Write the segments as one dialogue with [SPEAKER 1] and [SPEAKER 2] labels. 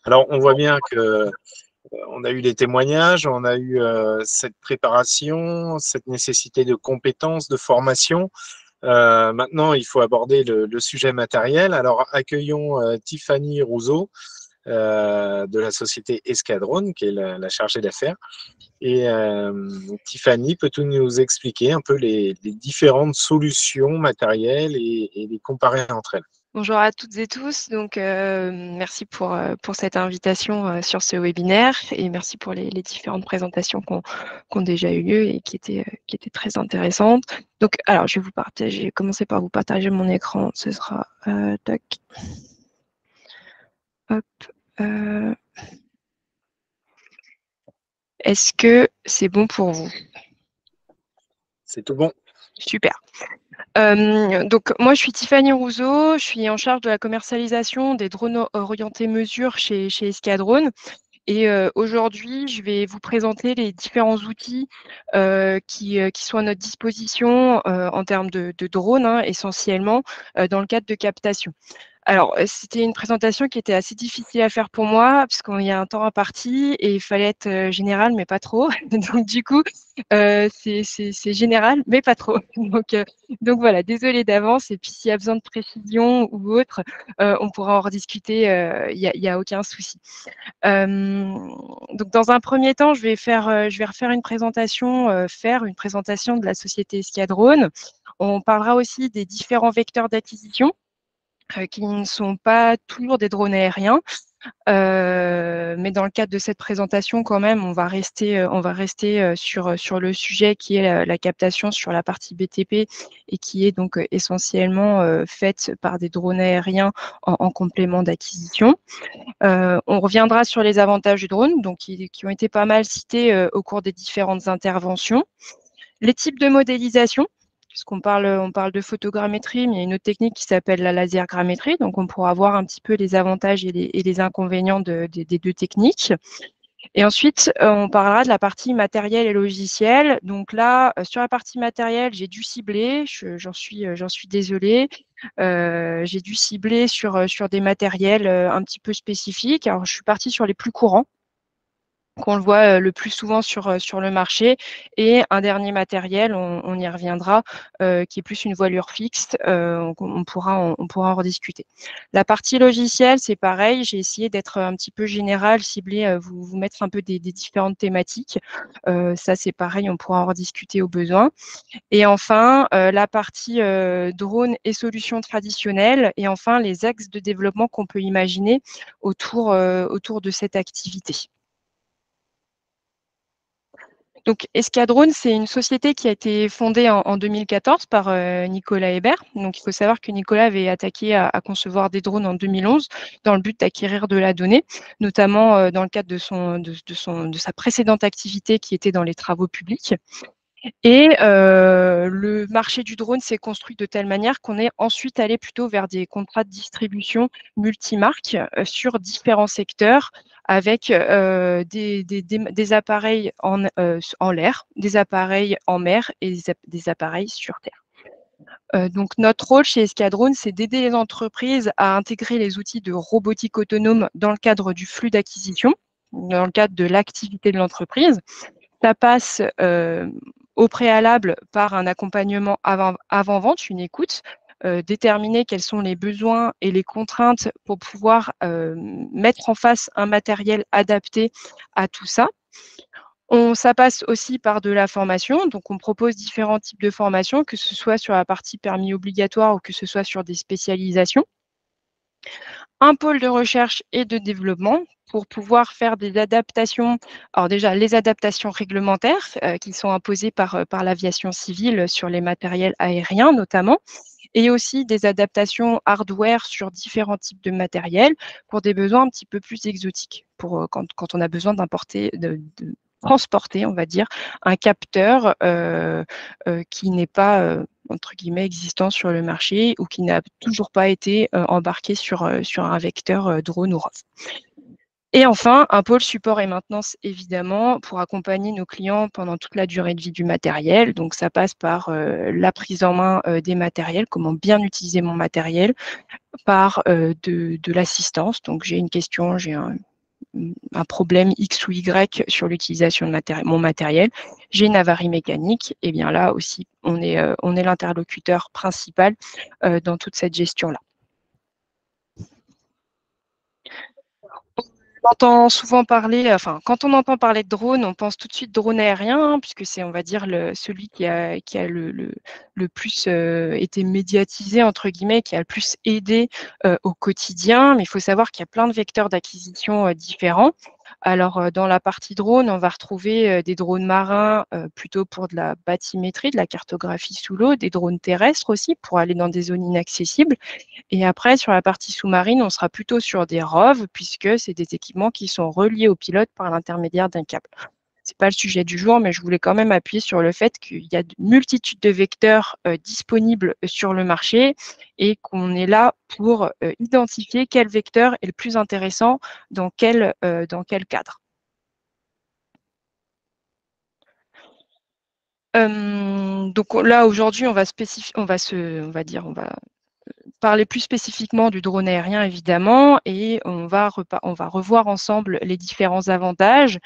[SPEAKER 1] Alors, on voit bien que on a eu les témoignages, on a eu cette préparation, cette nécessité de compétences, de formation. Maintenant, il faut aborder le sujet matériel. Alors, accueillons Tiffany Rousseau de la société Escadrone, qui est la chargée d'affaires. Et Tiffany, peux-tu nous expliquer un peu les différentes solutions matérielles et les comparer entre elles?
[SPEAKER 2] Bonjour à toutes et tous. Donc, merci pour cette invitation sur ce webinaire et merci pour les différentes présentations qui ont déjà eu lieu et qui étaient très intéressantes. Donc, alors, je vais commencer par vous partager mon écran. Ce sera tac. Hop. Est-ce que c'est bon pour vous?
[SPEAKER 1] C'est tout bon.
[SPEAKER 2] Super. Donc, moi, je suis Tiffany Rousseau. Je suis en charge de la commercialisation des drones orientés mesure chez Escadrone. Et aujourd'hui, je vais vous présenter les différents outils qui sont à notre disposition en termes de drones, hein, essentiellement, dans le cadre de captation. Alors, c'était une présentation qui était assez difficile à faire pour moi, puisqu'il y a un temps imparti et il fallait être général, mais pas trop. Donc, du coup, c'est général, mais pas trop. Donc voilà, désolée d'avance. Et puis, s'il y a besoin de précision ou autre, on pourra en rediscuter, il y a aucun souci. Donc, dans un premier temps, je vais refaire une présentation, faire une présentation de la société Escadrone. On parlera aussi des différents vecteurs d'acquisition qui ne sont pas toujours des drones aériens. Mais dans le cadre de cette présentation, quand même, on va rester sur le sujet qui est la captation sur la partie BTP et qui est donc essentiellement faite par des drones aériens en complément d'acquisition. On reviendra sur les avantages du drone, donc qui ont été pas mal cités au cours des différentes interventions. Les types de modélisation, puisqu'on on parle de photogrammétrie, mais il y a une autre technique qui s'appelle la lasergrammétrie. Donc, on pourra voir un petit peu les avantages et les inconvénients des deux techniques. Et ensuite, on parlera de la partie matériel et logiciel. Donc là, sur la partie matérielle, j'ai dû cibler, j'en suis désolée. J'ai dû cibler sur des matériels un petit peu spécifiques. Alors, je suis partie sur les plus courants, qu'on le voit le plus souvent sur le marché. Et un dernier matériel, on y reviendra, qui est plus une voilure fixe. On pourra en rediscuter. La partie logicielle, c'est pareil. J'ai essayé d'être un petit peu général, ciblé, vous mettre un peu des différentes thématiques. Ça, c'est pareil, on pourra en rediscuter au besoin. Et enfin, la partie drone et solutions traditionnelles. Et enfin, les axes de développement qu'on peut imaginer autour de cette activité. Donc, Escadrone, c'est une société qui a été fondée en 2014 par Nicolas Hébert. Donc, il faut savoir que Nicolas avait attaqué à concevoir des drones en 2011 dans le but d'acquérir de la donnée, notamment dans le cadre de sa précédente activité qui était dans les travaux publics. Et le marché du drone s'est construit de telle manière qu'on est ensuite allé plutôt vers des contrats de distribution multimarques sur différents secteurs avec des appareils en l'air, des appareils en mer et des appareils sur terre. Donc, notre rôle chez Escadrone, c'est d'aider les entreprises à intégrer les outils de robotique autonome dans le cadre du flux d'acquisition, dans le cadre de l'activité de l'entreprise. Ça passe au préalable par un accompagnement avant-vente, une écoute, déterminer quels sont les besoins et les contraintes pour pouvoir mettre en face un matériel adapté à tout ça. Ça passe aussi par de la formation, donc on propose différents types de formations, que ce soit sur la partie permis obligatoire ou que ce soit sur des spécialisations. Un pôle de recherche et de développement pour pouvoir faire des adaptations. Alors déjà, les adaptations réglementaires qui sont imposées par l'aviation civile sur les matériels aériens notamment, et aussi des adaptations hardware sur différents types de matériel pour des besoins un petit peu plus exotiques, pour quand on a besoin de transporter, on va dire, un capteur qui n'est pas entre guillemets existant sur le marché ou qui n'a toujours pas été embarqué sur un vecteur drone ou ROV. Et enfin, un pôle support et maintenance, évidemment, pour accompagner nos clients pendant toute la durée de vie du matériel. Donc, ça passe par la prise en main des matériels, comment bien utiliser mon matériel, par de l'assistance. Donc, j'ai une question, j'ai un problème X ou Y sur l'utilisation de mon matériel, j'ai une avarie mécanique, et bien là aussi, on est l'interlocuteur principal dans toute cette gestion-là. On entend souvent parler, enfin, quand on entend parler de drone, on pense tout de suite drone aérien, hein, puisque c'est, on va dire, celui qui a le plus été médiatisé, entre guillemets, qui a le plus aidé au quotidien. Mais il faut savoir qu'il y a plein de vecteurs d'acquisition différents. Alors, dans la partie drone, on va retrouver des drones marins plutôt pour de la bathymétrie, de la cartographie sous l'eau, des drones terrestres aussi pour aller dans des zones inaccessibles. Et après, sur la partie sous-marine, on sera plutôt sur des ROV, puisque c'est des équipements qui sont reliés au pilote par l'intermédiaire d'un câble. Ce n'est pas le sujet du jour, mais je voulais quand même appuyer sur le fait qu'il y a une multitude de vecteurs disponibles sur le marché et qu'on est là pour identifier quel vecteur est le plus intéressant dans quel cadre. Donc là, aujourd'hui, on va parler plus spécifiquement du drone aérien, évidemment, et on va revoir ensemble les différents avantages.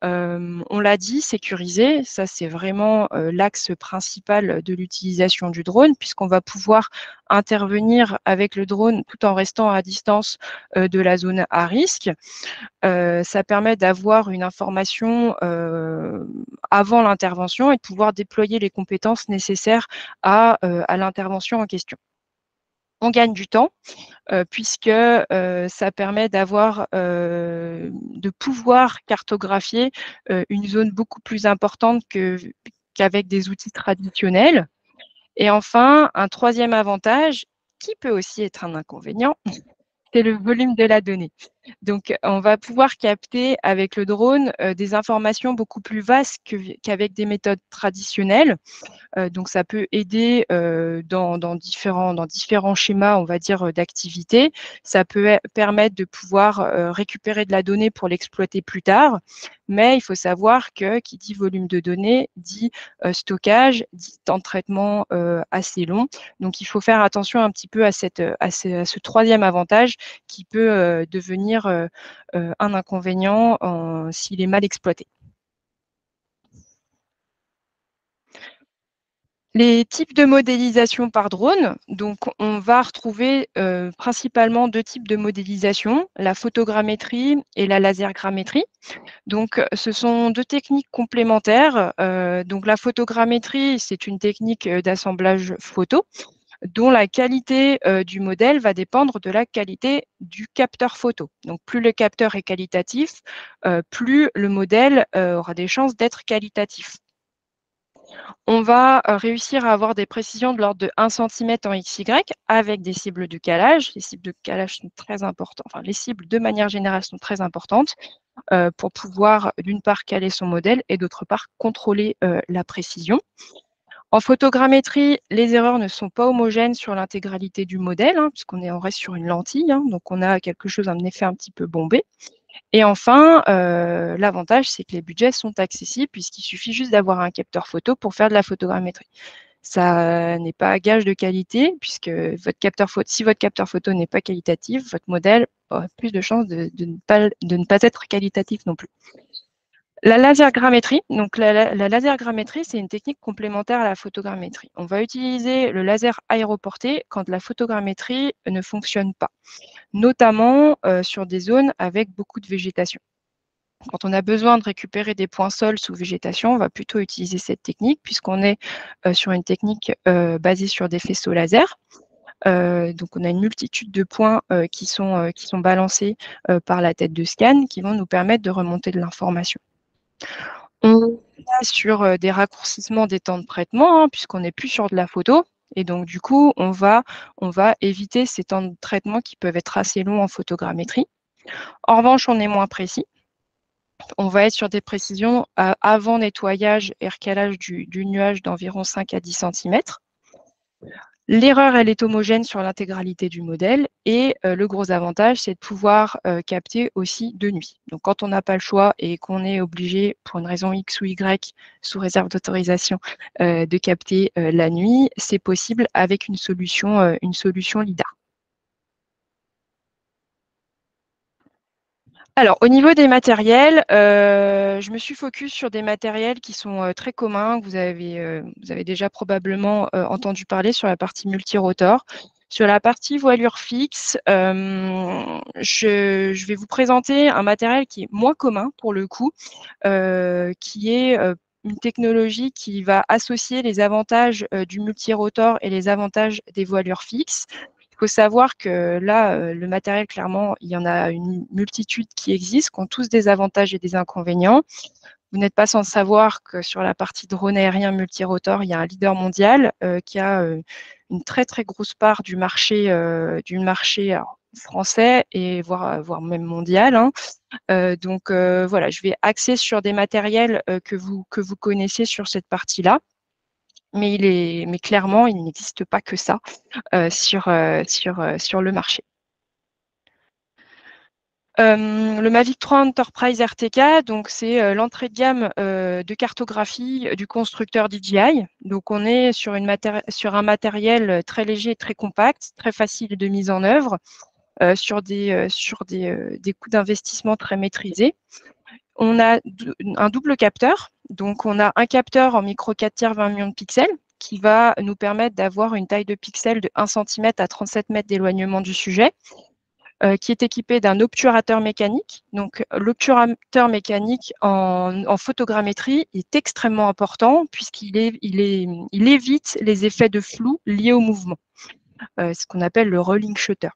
[SPEAKER 2] On l'a dit, sécuriser, ça c'est vraiment l'axe principal de l'utilisation du drone, puisqu'on va pouvoir intervenir avec le drone tout en restant à distance de la zone à risque. Ça permet d'avoir une information avant l'intervention et de pouvoir déployer les compétences nécessaires à l'intervention en question. On gagne du temps puisque ça permet de pouvoir cartographier une zone beaucoup plus importante qu'avec des outils traditionnels. Et enfin, un troisième avantage, qui peut aussi être un inconvénient, c'est le volume de la donnée. Donc, on va pouvoir capter avec le drone des informations beaucoup plus vastes qu'avec des méthodes traditionnelles. Donc, ça peut aider dans différents schémas, on va dire, d'activité. Ça peut permettre de pouvoir récupérer de la donnée pour l'exploiter plus tard. Mais il faut savoir que qui dit volume de données dit stockage, dit temps de traitement assez long. Donc, il faut faire attention un petit peu à ce troisième avantage qui peut devenir un inconvénient s'il est mal exploité. Les types de modélisation par drone, donc on va retrouver principalement deux types de modélisation, la photogrammétrie et la lasergrammétrie. Donc ce sont deux techniques complémentaires. Donc la photogrammétrie, c'est une technique d'assemblage photo dont la qualité du modèle va dépendre de la qualité du capteur photo. Donc plus le capteur est qualitatif, plus le modèle aura des chances d'être qualitatif. On va réussir à avoir des précisions de l'ordre de 1 cm en XY avec des cibles de calage. Les cibles de calage sont très importantes, enfin les cibles de manière générale sont très importantes pour pouvoir d'une part caler son modèle et d'autre part contrôler la précision. En photogrammétrie, les erreurs ne sont pas homogènes sur l'intégralité du modèle, puisqu'on reste sur une lentille, donc on a un effet un petit peu bombé. Et enfin, l'avantage, c'est que les budgets sont accessibles puisqu'il suffit juste d'avoir un capteur photo pour faire de la photogrammétrie. Ça n'est pas gage de qualité puisque si votre capteur photo n'est pas qualitatif, votre modèle aura plus de chances de ne pas être qualitatif non plus. La lasergrammétrie, donc la lasergrammétrie, c'est une technique complémentaire à la photogrammétrie. On va utiliser le laser aéroporté quand la photogrammétrie ne fonctionne pas, notamment sur des zones avec beaucoup de végétation. Quand on a besoin de récupérer des points sols sous végétation, on va plutôt utiliser cette technique puisqu'on est sur une technique basée sur des faisceaux laser. Donc, on a une multitude de points qui sont balancés par la tête de scan qui vont nous permettre de remonter de l'information. On est sur des raccourcissements des temps de traitement puisqu'on n'est plus sur de la photo. Et donc, du coup, on va éviter ces temps de traitement qui peuvent être assez longs en photogrammétrie. En revanche, on est moins précis. On va être sur des précisions avant nettoyage et recalage du nuage d'environ 5 à 10 cm. L'erreur, elle est homogène sur l'intégralité du modèle et le gros avantage, c'est de pouvoir capter aussi de nuit. Donc, quand on n'a pas le choix et qu'on est obligé, pour une raison X ou Y, sous réserve d'autorisation, de capter la nuit, c'est possible avec une solution LiDAR. Alors, au niveau des matériels, je me suis focus sur des matériels qui sont très communs, que vous avez déjà probablement entendu parler sur la partie multirotor. Sur la partie voilure fixe, je vais vous présenter un matériel qui est moins commun pour le coup, qui est une technologie qui va associer les avantages du multirotor et les avantages des voilures fixes. Il faut savoir que là, le matériel, clairement, il y en a une multitude qui existent, qui ont tous des avantages et des inconvénients. Vous n'êtes pas sans savoir que sur la partie drone aérien multirotor, il y a un leader mondial qui a une très très grosse part du marché alors, français et voire même mondial. Hein. Donc voilà, je vais axer sur des matériels que vous connaissez sur cette partie-là. Mais clairement, il n'existe pas que ça sur le marché. Le Mavic 3 Enterprise RTK, donc c'est l'entrée de gamme de cartographie du constructeur DJI. Donc on est sur un matériel très léger et très compact, très facile de mise en œuvre, sur des coûts d'investissement très maîtrisés. On a un double capteur. Donc, on a un capteur en micro 4 tiers 20 millions de pixels qui va nous permettre d'avoir une taille de pixels de 1 cm à 37 mètres d'éloignement du sujet, qui est équipé d'un obturateur mécanique. Donc, l'obturateur mécanique en photogrammétrie est extrêmement important puisqu'il il évite les effets de flou liés au mouvement, ce qu'on appelle le rolling shutter.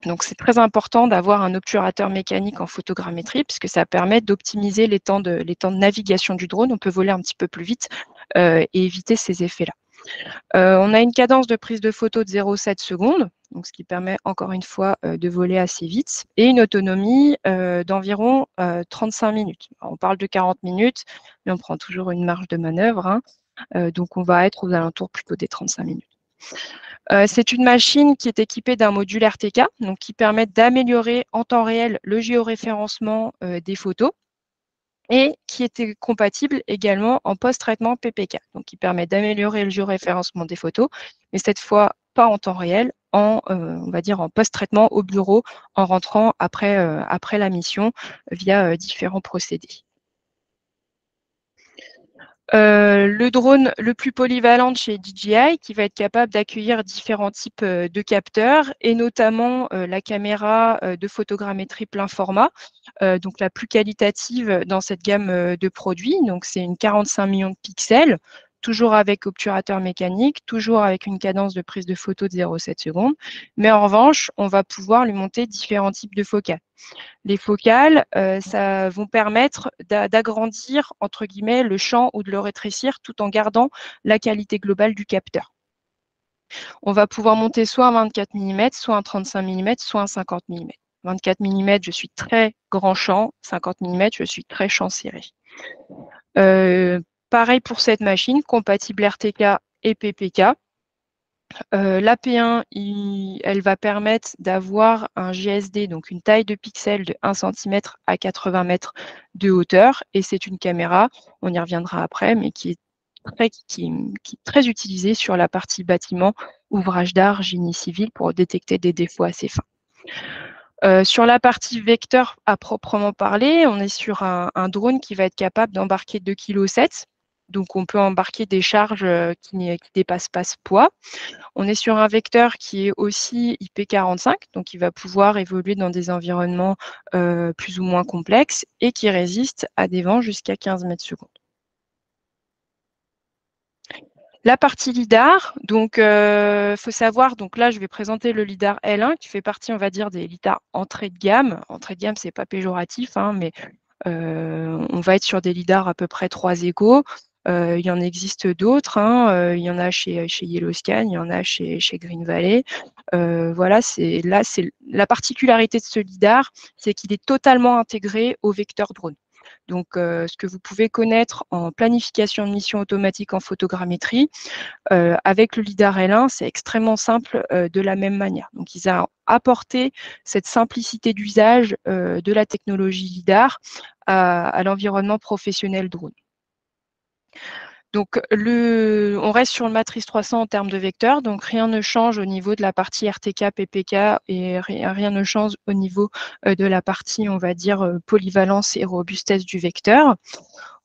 [SPEAKER 2] Donc, c'est très important d'avoir un obturateur mécanique en photogrammétrie puisque ça permet d'optimiser les temps de navigation du drone. On peut voler un petit peu plus vite et éviter ces effets-là. On a une cadence de prise de photo de 0,7 secondes, donc ce qui permet encore une fois de voler assez vite, et une autonomie d'environ 35 minutes. Alors, on parle de 40 minutes, mais on prend toujours une marge de manœuvre, hein, donc on va être aux alentours plutôt des 35 minutes. C'est une machine qui est équipée d'un module RTK, donc qui permet d'améliorer en temps réel le géoréférencement des photos et qui était compatible également en post-traitement PPK, donc qui permet d'améliorer le géoréférencement des photos, mais cette fois pas en temps réel, on va dire en post-traitement au bureau, en rentrant après la mission via différents procédés. Le drone le plus polyvalent de chez DJI qui va être capable d'accueillir différents types de capteurs et notamment la caméra de photogrammétrie plein format, donc la plus qualitative dans cette gamme de produits. Donc c'est une 45 millions de pixels, toujours avec obturateur mécanique, toujours avec une cadence de prise de photo de 0,7 secondes. Mais en revanche, on va pouvoir lui monter différents types de focales. Les focales, ça vont permettre d'agrandir, entre guillemets, le champ ou de le rétrécir tout en gardant la qualité globale du capteur. On va pouvoir monter soit un 24 mm, soit un 35 mm, soit un 50 mm. 24 mm, je suis très grand champ. 50 mm, je suis très champ serré. Pareil pour cette machine, compatible RTK et PPK. L'AP1, elle va permettre d'avoir un GSD, donc une taille de pixels de 1 cm à 80 mètres de hauteur. Et c'est une caméra, on y reviendra après, mais qui est très utilisée sur la partie bâtiment, ouvrage d'art, génie civil, pour détecter des défauts assez fins. Sur la partie vecteur à proprement parler, on est sur un drone qui va être capable d'embarquer 2,7 kg. Donc, on peut embarquer des charges qui ne dépassent pas ce poids. On est sur un vecteur qui est aussi IP45, donc il va pouvoir évoluer dans des environnements plus ou moins complexes et qui résiste à des vents jusqu'à 15 mètres secondes. La partie LIDAR, donc faut savoir, donc là je vais présenter le LIDAR L1 qui fait partie, on va dire, des LIDAR entrée de gamme. Entrée de gamme, c'est pas péjoratif, hein, mais on va être sur des lidars à peu près 3 égaux. Il y en existe d'autres, hein. Il y en a chez Yellowscan, il y en a chez Green Valley. Voilà, c'est la particularité de ce lidar, c'est qu'il est totalement intégré au vecteur drone. Donc, ce que vous pouvez connaître en planification de mission automatique en photogrammétrie, avec le lidar L1, c'est extrêmement simple de la même manière. Donc, ils ont apporté cette simplicité d'usage de la technologie lidar à l'environnement professionnel drone. Donc, on reste sur une matrice 300 en termes de vecteurs, donc rien ne change au niveau de la partie RTK, PPK et rien ne change au niveau de la partie, on va dire, polyvalence et robustesse du vecteur.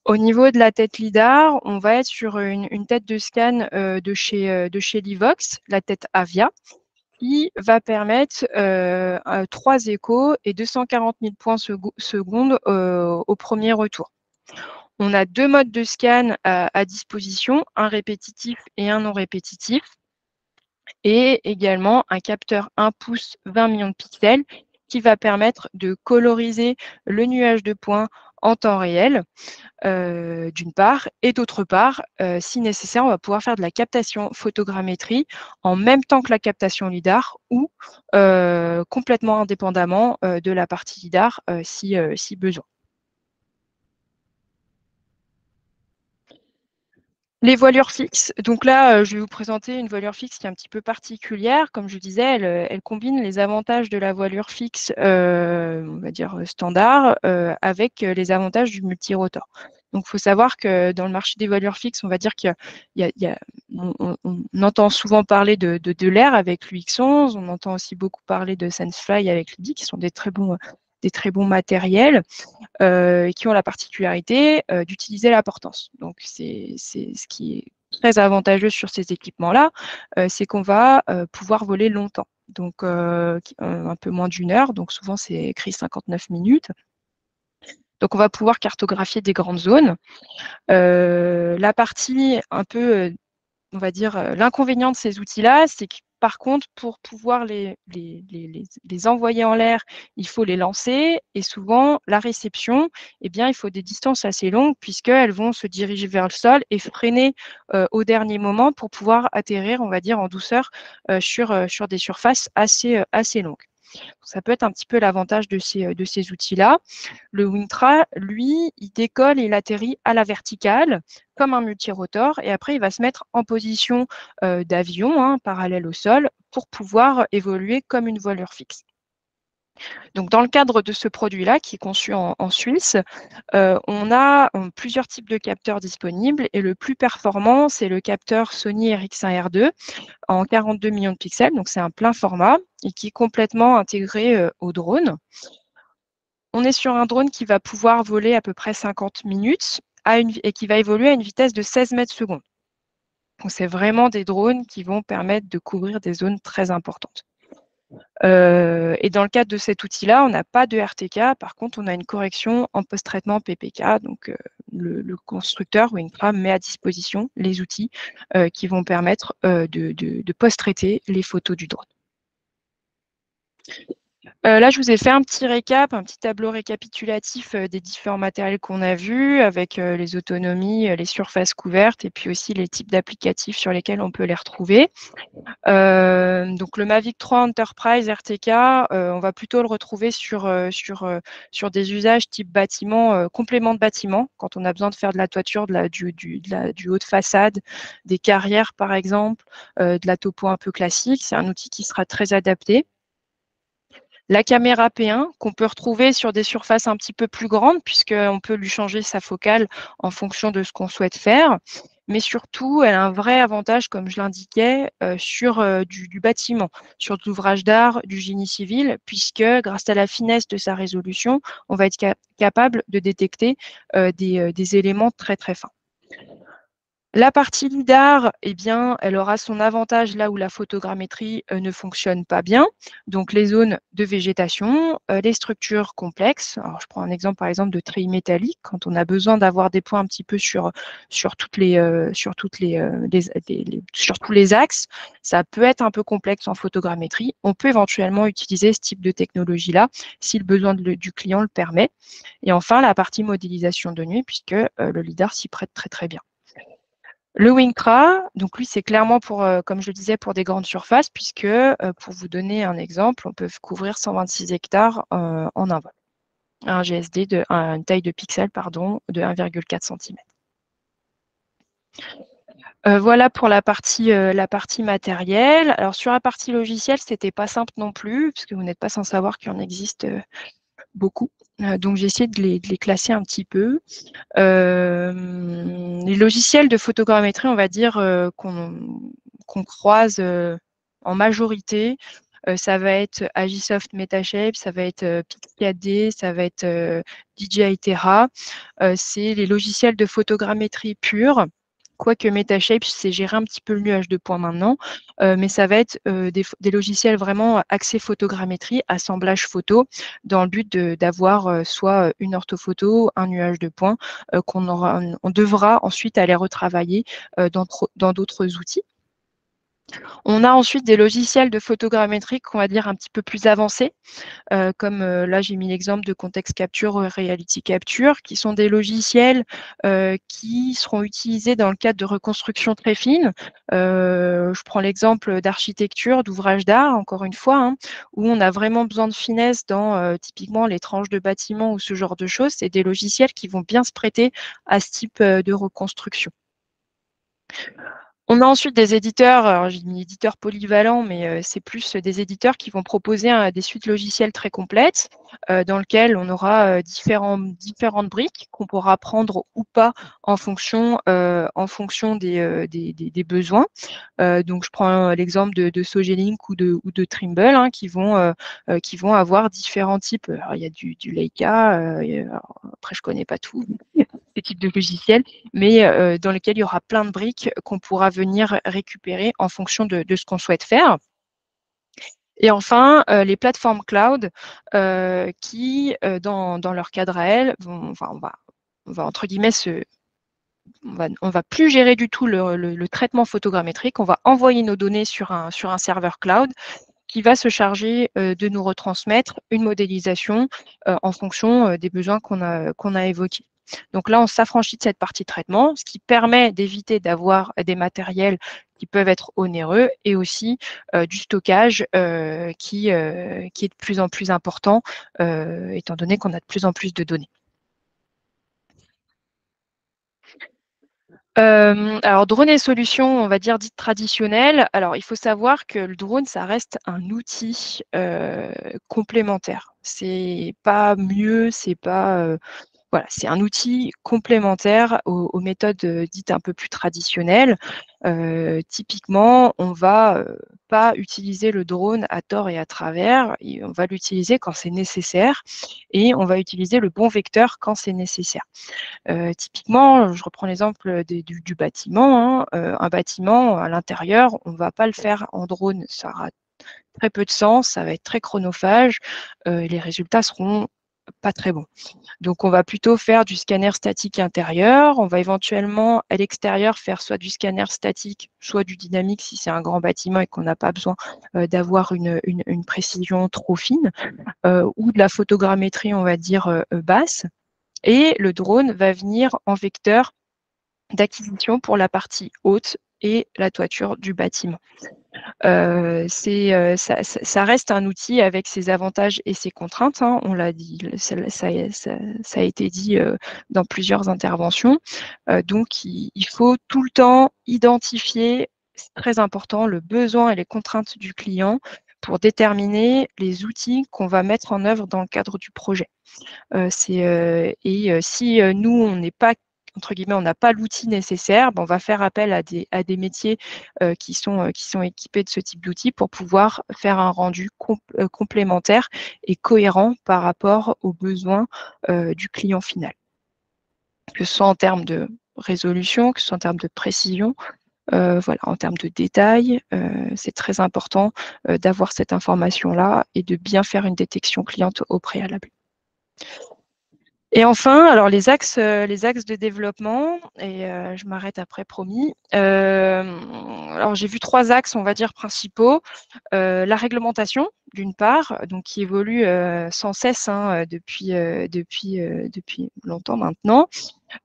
[SPEAKER 2] Au niveau de la tête LiDAR, on va être sur une tête de scan de chez Livox, la tête Avia, qui va permettre 3 échos et 240 000 points secondes au premier retour. On a 2 modes de scan à disposition, un répétitif et un non répétitif, et également un capteur 1 pouce 20 millions de pixels qui va permettre de coloriser le nuage de points en temps réel, d'une part, et d'autre part, si nécessaire, on va pouvoir faire de la captation photogrammétrie en même temps que la captation LiDAR ou complètement indépendamment de la partie LiDAR si besoin. Les voilures fixes, donc là, je vais vous présenter une voilure fixe qui est un petit peu particulière. Comme je disais, elle combine les avantages de la voilure fixe, on va dire standard, avec les avantages du multirotor. Donc, il faut savoir que dans le marché des voilures fixes, on va dire on entend souvent parler de l'air avec l'UX11, on entend aussi beaucoup parler de Sensefly avec l'IDI, qui sont des très bons matériels. Qui ont la particularité d'utiliser la portance. Donc, c'est ce qui est très avantageux sur ces équipements-là, c'est qu'on va pouvoir voler longtemps. Donc, un peu moins d'1 heure. Donc, souvent, c'est écrit 59 minutes. Donc, on va pouvoir cartographier des grandes zones. La partie un peu, on va dire, l'inconvénient de ces outils-là, c'est que par contre, pour pouvoir les envoyer en l'air, il faut les lancer et souvent, la réception, eh bien, il faut des distances assez longues puisqu'elles vont se diriger vers le sol et freiner au dernier moment pour pouvoir atterrir, on va dire, en douceur sur des surfaces assez longues. Ça peut être un petit peu l'avantage de ces outils-là. Le Wingtra, lui, il décolle et il atterrit à la verticale comme un multirotor et après, il va se mettre en position d'avion, parallèle au sol, pour pouvoir évoluer comme une voilure fixe. Donc, dans le cadre de ce produit-là, qui est conçu en Suisse, on a plusieurs types de capteurs disponibles et le plus performant, c'est le capteur Sony RX1R2 en 42 millions de pixels. Donc, c'est un plein format et qui est complètement intégré au drone. On est sur un drone qui va pouvoir voler à peu près 50 minutes et qui va évoluer à une vitesse de 16 mètres secondes. Donc, c'est vraiment des drones qui vont permettre de couvrir des zones très importantes. Et dans le cadre de cet outil-là, on n'a pas de RTK. Par contre, on a une correction en post-traitement PPK. Donc, le constructeur Wingtra met à disposition les outils qui vont permettre de post-traiter les photos du drone. Là, je vous ai fait un petit récap, un petit tableau récapitulatif des différents matériels qu'on a vus avec les autonomies, les surfaces couvertes et puis aussi les types d'applicatifs sur lesquels on peut les retrouver. Donc, le Mavic 3 Enterprise RTK, on va plutôt le retrouver sur des usages type bâtiment, complément de bâtiment, quand on a besoin de faire de la toiture, du haut de façade, des carrières par exemple, de la topo un peu classique. C'est un outil qui sera très adapté. La caméra P1 qu'on peut retrouver sur des surfaces un petit peu plus grandes puisqu'on peut lui changer sa focale en fonction de ce qu'on souhaite faire. Mais surtout, elle a un vrai avantage, comme je l'indiquais, sur du bâtiment, sur de l'ouvrage d'art, du génie civil, puisque grâce à la finesse de sa résolution, on va être capable de détecter des éléments très très fins. La partie LiDAR, eh bien, elle aura son avantage là où la photogrammétrie ne fonctionne pas bien. Donc, les zones de végétation, les structures complexes. Alors, je prends un exemple, par exemple, de treillis métalliques. Quand on a besoin d'avoir des points un petit peu sur tous les axes, ça peut être un peu complexe en photogrammétrie. On peut éventuellement utiliser ce type de technologie-là si le besoin du client le permet. Et enfin, la partie modélisation de nuit, puisque le LiDAR s'y prête très, très bien. Le Wingtra, donc lui, c'est clairement pour, comme je le disais, pour des grandes surfaces, puisque, pour vous donner un exemple, on peut couvrir 126 hectares en un vol. Un GSD une taille de pixels, pardon, de 1,4 cm. Voilà pour la partie matérielle. Alors, sur la partie logicielle, ce n'était pas simple non plus, puisque vous n'êtes pas sans savoir qu'il en existe beaucoup. Donc, j'ai essayé de les classer un petit peu. Les logiciels de photogrammétrie, on va dire, qu'on croise en majorité, ça va être Agisoft Metashape, ça va être Pix4D, ça va être DJI Terra. C'est les logiciels de photogrammétrie pure. Quoique Metashape, c'est gérer un petit peu le nuage de points maintenant, mais ça va être des logiciels vraiment axés photogrammétrie, assemblage photo, dans le but d'avoir soit une orthophoto, un nuage de points, on devra ensuite aller retravailler dans d'autres outils. On a ensuite des logiciels de photogrammétrie qu'on va dire un petit peu plus avancés, comme là j'ai mis l'exemple de Context Capture, Reality Capture, qui sont des logiciels qui seront utilisés dans le cadre de reconstruction très fine. Je prends l'exemple d'architecture, d'ouvrage d'art, encore une fois, hein, où on a vraiment besoin de finesse dans typiquement les tranches de bâtiments ou ce genre de choses. C'est des logiciels qui vont bien se prêter à ce type de reconstruction. On a ensuite des éditeurs, alors j'ai mis éditeurs polyvalents, mais c'est plus des éditeurs qui vont proposer des suites logicielles très complètes, dans lesquelles on aura différentes briques qu'on pourra prendre ou pas en fonction des besoins. Donc je prends l'exemple de Sogelink ou de Trimble, hein, qui vont avoir différents types. Alors, il y a du Leica, après je connais pas tout, ces types de logiciels, mais dans lesquels il y aura plein de briques qu'on pourra venir récupérer en fonction de ce qu'on souhaite faire. Et enfin, les plateformes cloud qui, dans leur cadre à elles, on va entre guillemets on va plus gérer du tout le traitement photogrammétrique, on va envoyer nos données sur un serveur cloud qui va se charger de nous retransmettre une modélisation en fonction des besoins qu'on a évoqués. Donc là, on s'affranchit de cette partie traitement, ce qui permet d'éviter d'avoir des matériels qui peuvent être onéreux et aussi du stockage qui est de plus en plus important, étant donné qu'on a de plus en plus de données. Alors, drone et solutions, on va dire dites traditionnelles. Alors, il faut savoir que le drone, ça reste un outil complémentaire. C'est pas mieux, c'est pas voilà, c'est un outil complémentaire aux méthodes dites un peu plus traditionnelles. Typiquement, on va pas utiliser le drone à tort et à travers. On va l'utiliser quand c'est nécessaire et on va utiliser le bon vecteur quand c'est nécessaire. Typiquement, je reprends l'exemple du bâtiment, hein. Un bâtiment à l'intérieur, on ne va pas le faire en drone, ça aura très peu de sens, ça va être très chronophage, et les résultats seront pas très bons. Donc, on va plutôt faire du scanner statique intérieur. On va éventuellement, à l'extérieur, faire soit du scanner statique, soit du dynamique si c'est un grand bâtiment et qu'on n'a pas besoin d'avoir une précision trop fine, ou de la photogrammétrie, on va dire, basse. Et le drone va venir en vecteur d'acquisition pour la partie haute et la toiture du bâtiment. Ça reste un outil avec ses avantages et ses contraintes, hein, on l'a dit, ça a été dit dans plusieurs interventions. Donc, il faut tout le temps identifier, c'est très important, le besoin et les contraintes du client pour déterminer les outils qu'on va mettre en œuvre dans le cadre du projet. Si nous, on n'est pas entre guillemets, on n'a pas l'outil nécessaire, on va faire appel à des métiers qui sont équipés de ce type d'outils pour pouvoir faire un rendu complémentaire et cohérent par rapport aux besoins du client final. Que ce soit en termes de résolution, que ce soit en termes de précision, voilà, en termes de détails, c'est très important d'avoir cette information-là et de bien faire une détection cliente au préalable. Et enfin, alors les axes de développement, et je m'arrête après, promis. Alors j'ai vu 3 axes, on va dire, principaux. La réglementation, d'une part, donc qui évolue sans cesse, hein, depuis longtemps maintenant.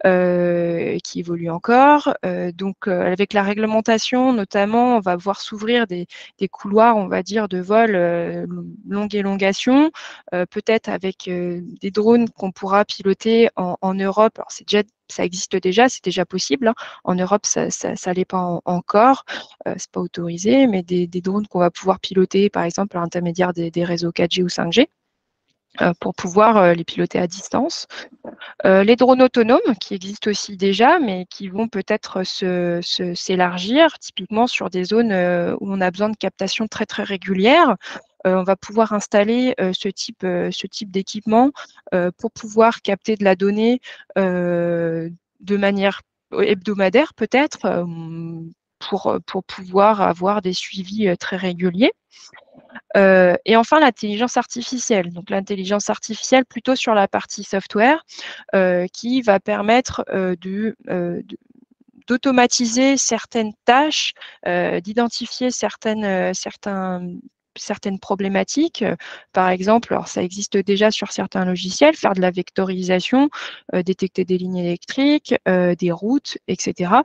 [SPEAKER 2] Qui évolue encore. Donc, avec la réglementation, notamment, on va voir s'ouvrir des couloirs, on va dire, de vol longue élongation, peut-être avec des drones qu'on pourra piloter en Europe. Alors, ça existe déjà, c'est déjà possible, hein. En Europe, ça l'est pas encore, c'est pas autorisé, mais des drones qu'on va pouvoir piloter, par exemple, à l'intermédiaire des réseaux 4G ou 5G. pour pouvoir les piloter à distance. Les drones autonomes qui existent aussi déjà, mais qui vont peut-être s'élargir, typiquement sur des zones où on a besoin de captation très très régulière. On va pouvoir installer ce type d'équipement pour pouvoir capter de la donnée de manière hebdomadaire peut-être, pour pouvoir avoir des suivis très réguliers. Et enfin, l'intelligence artificielle. Donc, l'intelligence artificielle plutôt sur la partie software, qui va permettre d'automatiser certaines tâches, d'identifier certaines problématiques. Par exemple, alors ça existe déjà sur certains logiciels, faire de la vectorisation, détecter des lignes électriques, des routes, etc.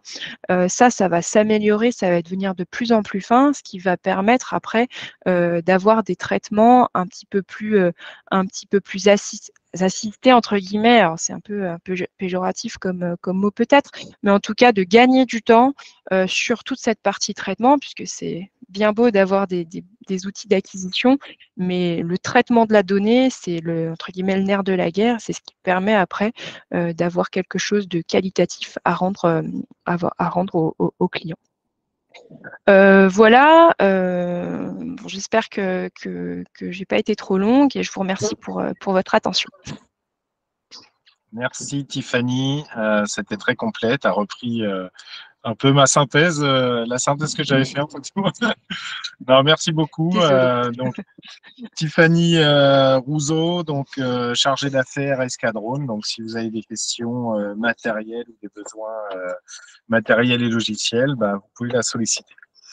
[SPEAKER 2] Ça va s'améliorer, ça va devenir de plus en plus fin, ce qui va permettre après d'avoir des traitements un petit peu plus assistés entre guillemets. Alors c'est un peu péjoratif comme mot peut-être, mais en tout cas de gagner du temps sur toute cette partie traitement, puisque c'est bien beau d'avoir des outils d'acquisition, mais le traitement de la donnée, c'est entre guillemets le nerf de la guerre, c'est ce qui permet après d'avoir quelque chose de qualitatif à rendre aux clients. Voilà, bon, j'espère que j'ai pas été trop longue et je vous remercie pour votre attention.
[SPEAKER 1] Merci Tiffany, c'était très complet. Tu as repris un peu ma synthèse, la synthèse que j'avais fait en fait. Non, merci beaucoup.
[SPEAKER 2] Désolée.
[SPEAKER 1] Donc Tiffany Rousseau, donc chargée d'affaires Escadrone. Donc si vous avez des questions matérielles ou des besoins matériels et logiciels, bah, vous pouvez la solliciter.